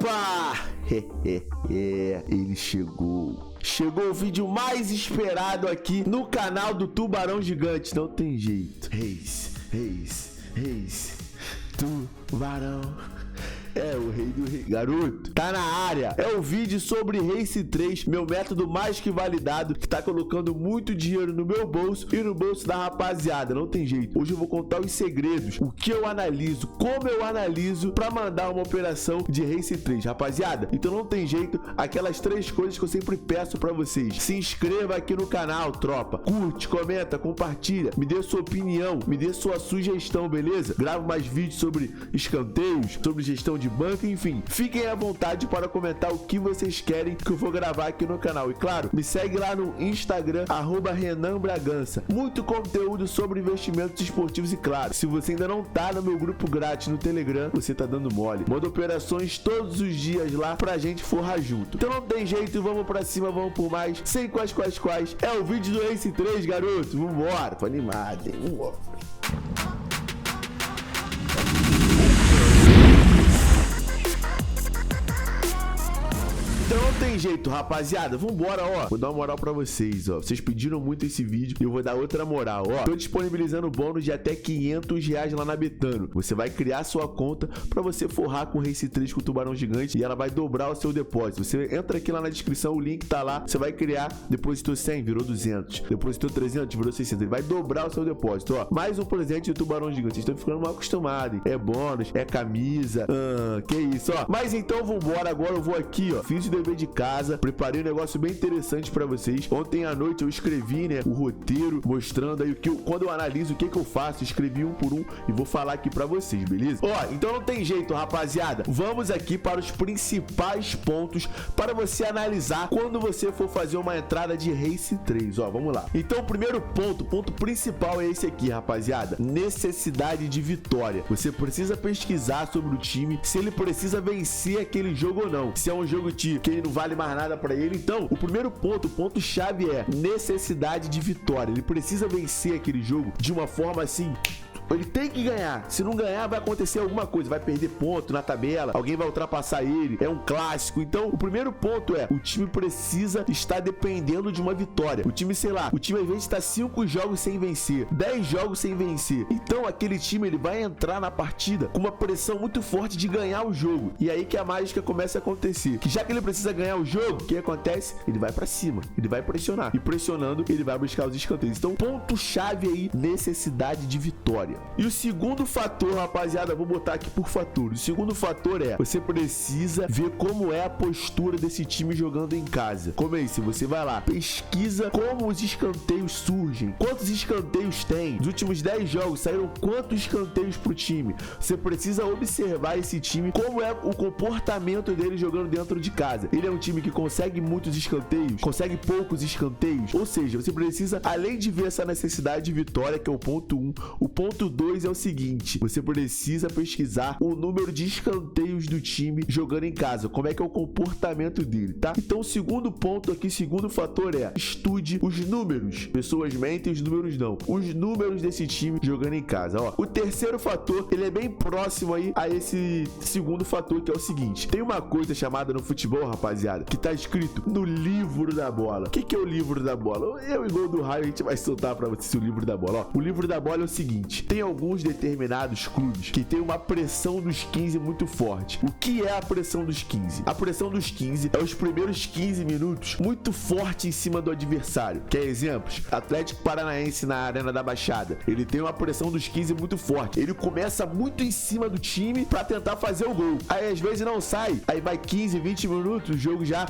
Opa! Ele chegou. Chegou o vídeo mais esperado aqui no canal do Tubarão Gigante. Não tem jeito. Reis. Tubarão. É o rei do rei. Garoto, tá na área. É o vídeo sobre Race 3, meu método mais que validado, que tá colocando muito dinheiro no meu bolso e no bolso da rapaziada. Não tem jeito. Hoje eu vou contar os segredos, o que eu analiso, como eu analiso pra mandar uma operação de Race 3, rapaziada. Então não tem jeito, aquelas 3 coisas que eu sempre peço pra vocês. Se inscreva aqui no canal, tropa. Curte, comenta, compartilha, me dê sua opinião, me dê sua sugestão, beleza? Gravo mais vídeos sobre escanteios, sobre gestão de banco, enfim. Fiquem à vontade para comentar o que vocês querem que eu vou gravar aqui no canal. E claro, me segue lá no Instagram, @RenanBragança. Muito conteúdo sobre investimentos esportivos e claro, se você ainda não tá no meu grupo grátis no Telegram, você tá dando mole. Manda operações todos os dias lá pra gente forrar junto. Então não tem jeito, vamos pra cima, vamos por mais. Sem quais. É o vídeo do Race 3, garoto. Vambora, tô animado, hein? Vambora. Então não tem jeito, rapaziada. Vambora, ó. Vou dar uma moral pra vocês, ó. Vocês pediram muito esse vídeo e eu vou dar outra moral, ó. Tô disponibilizando bônus de até R$500 lá na Betano. Você vai criar sua conta pra você forrar com o Race 3 com o Tubarão Gigante e ela vai dobrar o seu depósito. Você entra aqui lá na descrição, o link tá lá. Você vai criar, depositou 100, virou 200. Depositou 300, virou 600. Ele vai dobrar o seu depósito, ó. Mais um presente do Tubarão Gigante. Vocês estão ficando mal acostumados, hein? É bônus, é camisa. Que isso, ó. Mas então vambora. Agora eu vou aqui, ó. Fiz o dever de casa, preparei um negócio bem interessante pra vocês. Ontem à noite eu escrevi, né, o roteiro, mostrando aí o que quando eu analiso o que eu faço, escrevi um por um e vou falar aqui pra vocês, beleza? Ó, então não tem jeito, rapaziada. Vamos aqui para os principais pontos para você analisar quando você for fazer uma entrada de Race 3, ó, vamos lá. Então o primeiro ponto principal é esse aqui, rapaziada. Necessidade de vitória. Você precisa pesquisar sobre o time, se ele precisa vencer aquele jogo ou não. Se é um jogo que ele não vale mais nada pra ele. Então, o primeiro ponto chave é necessidade de vitória. Ele precisa vencer aquele jogo de uma forma assim. Ele tem que ganhar. Se não ganhar, vai acontecer alguma coisa. Vai perder ponto na tabela. Alguém vai ultrapassar ele. É um clássico. Então, o primeiro ponto é: o time precisa estar dependendo de uma vitória. O time, sei lá, o time às vezes está 5 jogos sem vencer, 10 jogos sem vencer. Então, aquele time ele vai entrar na partida com uma pressão muito forte de ganhar o jogo. E aí que a mágica começa a acontecer. Que já que ele precisa ganhar o jogo, o que acontece? Ele vai pra cima. Ele vai pressionar. E pressionando, ele vai buscar os escanteios. Então, ponto chave aí: necessidade de vitória. E o segundo fator, rapaziada, vou botar aqui por fator. O segundo fator é: você precisa ver como é a postura desse time jogando em casa. Como é isso? Você vai lá, pesquisa como os escanteios surgem, quantos escanteios tem. Nos últimos 10 jogos saíram quantos escanteios pro time. Você precisa observar esse time, como é o comportamento dele jogando dentro de casa. Ele é um time que consegue muitos escanteios, consegue poucos escanteios. Ou seja, você precisa, além de ver essa necessidade de vitória, que é o ponto 1, o ponto 2 é o seguinte: você precisa pesquisar o número de escanteios do time jogando em casa, como é que é o comportamento dele, tá? Então o segundo ponto aqui, segundo fator é: estude os números. Pessoas mentem, os números não. Os números desse time jogando em casa, ó. O terceiro fator, ele é bem próximo aí a esse segundo fator, que é o seguinte: tem uma coisa chamada no futebol, rapaziada, que tá escrito no livro da bola. O que é o livro da bola? Eu e Gol do Raio a gente vai soltar pra vocês o livro da bola, ó. O livro da bola é o seguinte: tem alguns determinados clubes que tem uma pressão dos 15 muito forte. O que é a pressão dos 15? A pressão dos 15 é os primeiros 15 minutos muito forte em cima do adversário. Quer exemplos? Atlético Paranaense na Arena da Baixada. Ele tem uma pressão dos 15 muito forte. Ele começa muito em cima do time pra tentar fazer o gol. Aí às vezes não sai. Aí vai 15, 20 minutos, o jogo já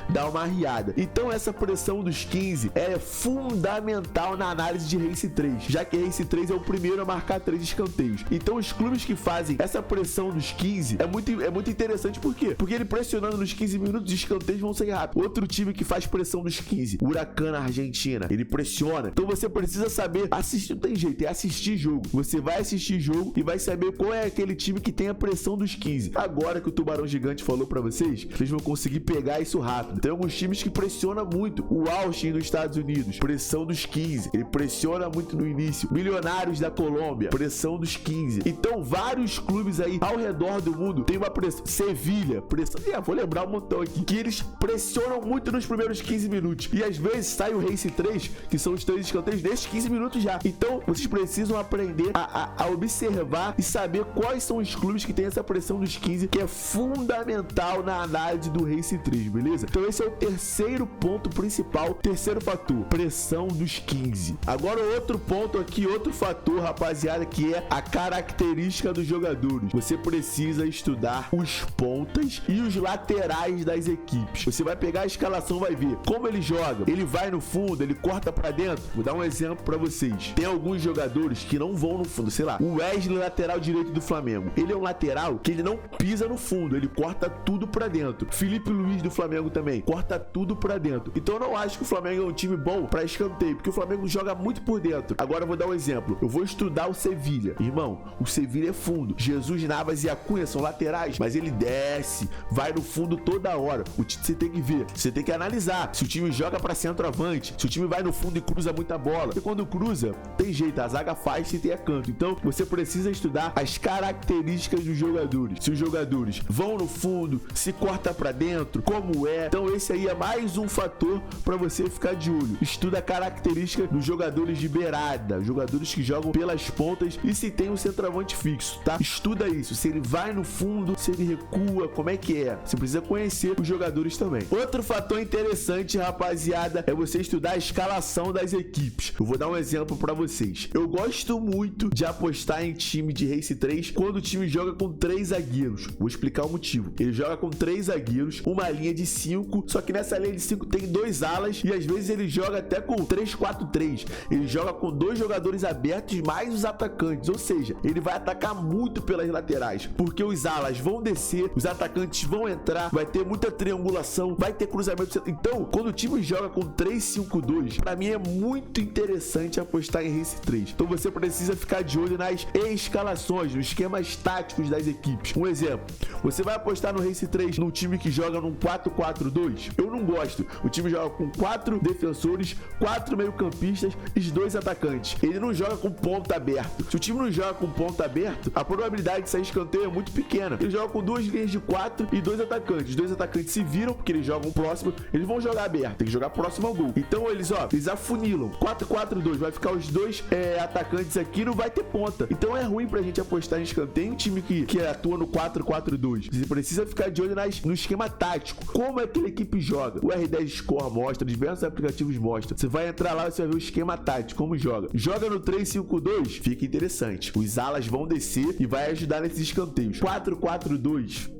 dá uma arriada. Então essa pressão dos 15 é fundamental na análise de Race 3, já que Race 3 é o primeiro a marcar 3 escanteios. Então os clubes que fazem essa pressão dos 15 é muito interessante. Por quê? Porque ele pressionando nos 15 minutos, os escanteios vão sair rápido. Outro time que faz pressão dos 15, Huracan na Argentina, ele pressiona. Então você precisa saber assistir, não tem jeito, é assistir jogo. Você vai assistir jogo e vai saber qual é aquele time que tem a pressão dos 15. Agora que o Tubarão Gigante falou pra vocês, vocês vão conseguir pegar isso rápido. Tem alguns times que pressionam muito. O Austin dos Estados Unidos, pressão dos 15. Ele pressiona muito no início. Milionários da Colômbia, pressão dos 15. Então, vários clubes aí ao redor do mundo tem uma pressão. Sevilha, pressão. Vou lembrar um montão aqui. Que eles pressionam muito nos primeiros 15 minutos. E às vezes sai o Race 3, que são os 3 escanteios nesses 15 minutos já. Então, vocês precisam aprender a observar e saber quais são os clubes que tem essa pressão dos 15, que é fundamental na análise do Race 3, beleza? Então, esse é o terceiro ponto principal, terceiro fator, pressão dos 15. Agora, outro ponto aqui, outro fator, rapaziada, que é a característica dos jogadores. Você precisa estudar os pontas e os laterais das equipes. Você vai pegar a escalação, vai ver como ele joga. Ele vai no fundo, ele corta pra dentro. Vou dar um exemplo pra vocês. Tem alguns jogadores que não vão no fundo, sei lá, o Wesley, lateral direito do Flamengo. Ele é um lateral que ele não pisa no fundo, ele corta tudo pra dentro. Felipe Luiz do Flamengo também, corta tudo pra dentro. Então eu não acho que o Flamengo é um time bom pra escanteio, porque o Flamengo joga muito por dentro. Agora eu vou dar um exemplo. Eu vou estudar o Sevilha. Irmão, o Sevilha é fundo. Jesus Navas e Acunha são laterais, mas ele desce, vai no fundo toda hora. Você tem que ver, você tem que analisar se o time joga pra centroavante, se o time vai no fundo e cruza muita bola. Porque quando cruza, tem jeito, a zaga faz se tem a canto. Então, você precisa estudar as características dos jogadores. Se os jogadores vão no fundo, se corta pra dentro, como é. Então, esse aí é mais um fator pra você ficar de olho. Estuda a característica dos jogadores de beirada, jogadores que jogam pelas pontas e se tem um centroavante fixo, tá? Estuda isso. Se ele vai no fundo, se ele recua, como é que é. Você precisa conhecer os jogadores também. Outro fator interessante, rapaziada, é você estudar a escalação das equipes. Eu vou dar um exemplo pra vocês. Eu gosto muito de apostar em time de Race 3 quando o time joga com 3 zagueiros. Vou explicar o motivo. Ele joga com 3 zagueiros, uma linha de 5, só que nessa linha de 5 tem 2 alas e às vezes ele joga até com 3-4-3. Ele joga com 2 jogadores abertos mais os atacantes, ou seja, ele vai atacar muito pelas laterais, porque os alas vão descer, os atacantes vão entrar, vai ter muita triangulação, vai ter cruzamento. Então, quando o time joga com 3-5-2, pra mim é muito interessante apostar em Race 3. Então você precisa ficar de olho nas escalações, nos esquemas táticos das equipes. Um exemplo, você vai apostar no Race 3 num time que joga num 4-4-2? Eu não gosto. O time joga com 4 defensores, 4 meio-campistas e 2 atacantes. Ele não joga com ponta aberto. Se o time não joga com ponta aberto, a probabilidade de sair escanteio é muito pequena. Ele joga com 2 linhas de 4 e 2 atacantes. Os 2 atacantes se viram porque eles jogam próximo, eles vão jogar aberto, tem que jogar próximo ao gol. Então eles afunilam. 4-4-2, vai ficar os 2 atacantes aqui, não vai ter ponta. Então é ruim pra gente apostar em escanteio. Um time que atua no 4-4-2. Você precisa ficar de olho no esquema tático. Como aquela equipe joga. O R10 Score mostra, diversos aplicativos mostram. Você vai entrar lá e você vai ver o esquema tático, como joga. Joga no 3-5-2, fica interessante. Os alas vão descer e vai ajudar nesses escanteios. 4-4-2.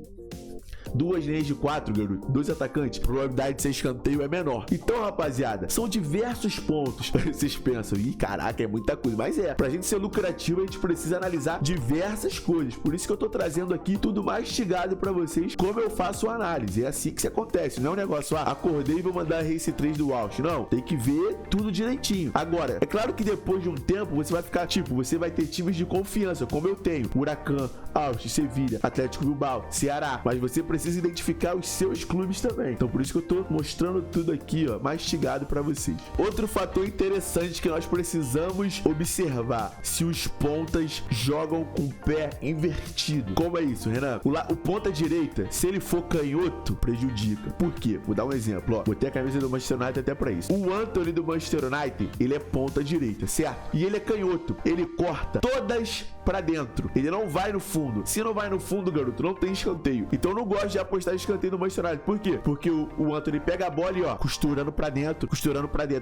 2 linhas de 4, garoto, 2 atacantes, a probabilidade de ser escanteio é menor. Então, rapaziada, são diversos pontos. Vocês pensam, ih, caraca, é muita coisa. Mas pra gente ser lucrativo, a gente precisa analisar diversas coisas. Por isso que eu tô trazendo aqui tudo mastigado pra vocês, como eu faço a análise. É assim que isso acontece, não é um negócio, acordei e vou mandar a Race 3 do Austin. Não, tem que ver tudo direitinho. Agora, é claro que depois de um tempo, você vai ficar, você vai ter times de confiança, como eu tenho. Huracan, Austin, Sevilha, Atlético Bilbao, Ceará. Mas você precisa identificar os seus clubes também. Então por isso que eu tô mostrando tudo aqui, mastigado pra vocês. Outro fator interessante que nós precisamos observar: se os pontas jogam com o pé invertido. Como é isso, Renan? O ponta direita, se ele for canhoto, prejudica. Por quê? Vou dar um exemplo, botei a camisa do Manchester United até pra isso. O Antony do Manchester United, ele é ponta direita, certo? E ele é canhoto. Ele corta todas pra dentro. Ele não vai no fundo. Se não vai no fundo, garoto, não tem escanteio. Então eu não gosto de apostar em escanteio no Manchester United. Por quê? Porque o Antony pega a bola e costurando pra dentro.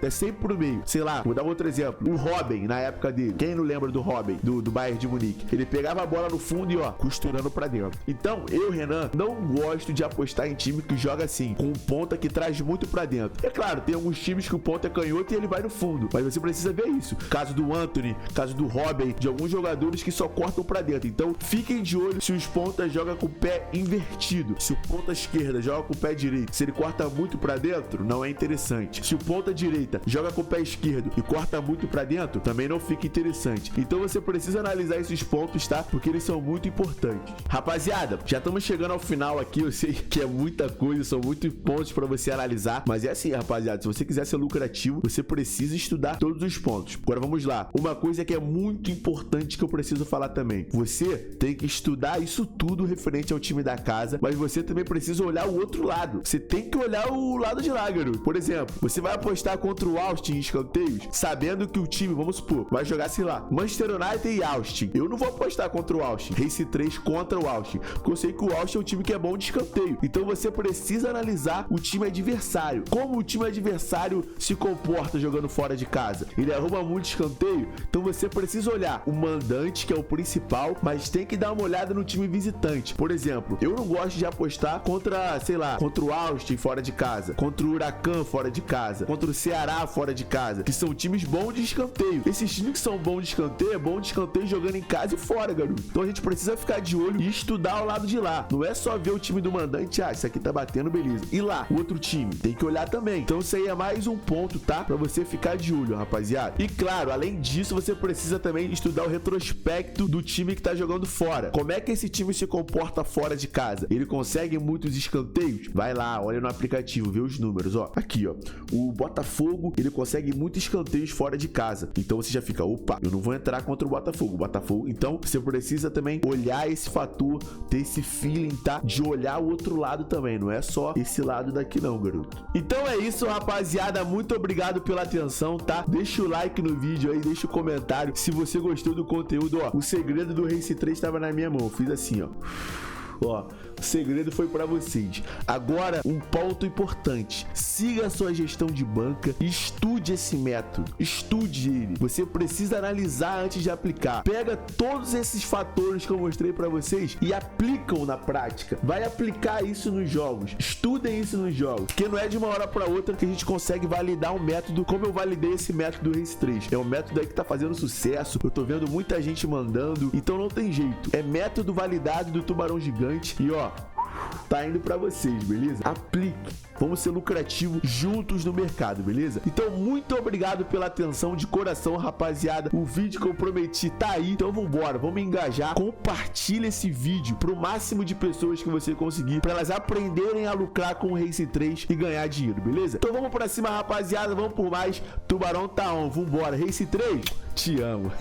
É sempre pro meio. Sei lá, vou dar outro exemplo. O Robben, na época dele. Quem não lembra do Robben, do Bayern de Munique? Ele pegava a bola no fundo e costurando pra dentro. Então, eu, Renan, não gosto de apostar em time que joga assim, com um ponta que traz muito pra dentro. É claro, tem alguns times que o ponta é canhoto e ele vai no fundo. Mas você precisa ver isso. Caso do Antony, caso do Robben, de alguns jogadores que só cortam pra dentro. Então, fiquem de olho se os pontas jogam com o pé invertido. Se o ponta esquerda joga com o pé direito, se ele corta muito pra dentro, não é interessante. Se o ponta direita joga com o pé esquerdo e corta muito pra dentro, também não fica interessante. Então você precisa analisar esses pontos, tá? Porque eles são muito importantes. Rapaziada, já estamos chegando ao final aqui. Eu sei que é muita coisa, são muitos pontos pra você analisar, mas é assim, rapaziada, se você quiser ser lucrativo, você precisa estudar todos os pontos. Agora vamos lá. Uma coisa que é muito importante que eu preciso falar também. Você tem que estudar isso tudo referente ao time da casa, mas você também precisa olhar o outro lado. Você tem que olhar o lado de lá, garoto. Por exemplo, você vai apostar contra o Austin em escanteios, sabendo que o time, vamos supor, vai jogar, sei lá, Manchester United e Austin. Eu não vou apostar contra o Austin, Race 3 contra o Austin, porque eu sei que o Austin é um time que é bom de escanteio. Então você precisa analisar o time adversário. Como o time adversário se comporta jogando fora de casa. Ele arruma muito escanteio, então você precisa olhar o mandante, que é o principal, mas tem que dar uma olhada no time visitante. Por exemplo, eu não gosto de apostar contra, sei lá, contra o Austin fora de casa, contra o Huracan fora de casa, contra o Ceará fora de casa, que são times bons de escanteio. Esses times que são bons de escanteio, é bom de escanteio jogando em casa e fora, garoto. Então a gente precisa ficar de olho e estudar ao lado de lá. Não é só ver o time do mandante, isso aqui tá batendo, beleza. E lá, o outro time, tem que olhar também. Então isso aí é mais um ponto, tá? Pra você ficar de olho, rapaziada. E claro, além disso, você precisa também estudar o retrospecto do time que tá jogando fora. Como é que esse time se comporta fora de casa? Ele consegue muitos escanteios? Vai lá, olha no aplicativo, vê os números, ó. Aqui, ó. O Botafogo, ele consegue muitos escanteios fora de casa. Então você já fica, opa, eu não vou entrar contra o Botafogo. Então você precisa também olhar esse fator, ter esse feeling, tá? De olhar o outro lado também. Não é só esse lado daqui não, garoto. Então é isso, rapaziada. Muito obrigado pela atenção, tá? Deixa o like no vídeo aí, deixa o comentário se você gostou do conteúdo, ó. O segredo do Race 3 estava na minha mão. Eu fiz assim, ó. Ó, o segredo foi pra vocês. Agora, um ponto importante: siga a sua gestão de banca, estude esse método, estude ele. Você precisa analisar antes de aplicar. Pega todos esses fatores que eu mostrei pra vocês e aplicam na prática. Vai aplicar isso nos jogos. Estudem isso nos jogos, porque não é de uma hora pra outra que a gente consegue validar um método como eu validei esse método do Race 3. É um método aí que tá fazendo sucesso. Eu tô vendo muita gente mandando, então não tem jeito. É método validado do Tubarão Gigante. E ó, tá indo pra vocês, beleza? Aplique. Vamos ser lucrativos juntos no mercado, beleza? Então, muito obrigado pela atenção de coração, rapaziada. O vídeo que eu prometi tá aí. Então, vambora. Vamos engajar. Compartilha esse vídeo pro máximo de pessoas que você conseguir, pra elas aprenderem a lucrar com o Race 3 e ganhar dinheiro, beleza? Então, vamos pra cima, rapaziada. Vamos por mais. Tubarão tá on. Vambora. Race 3, te amo.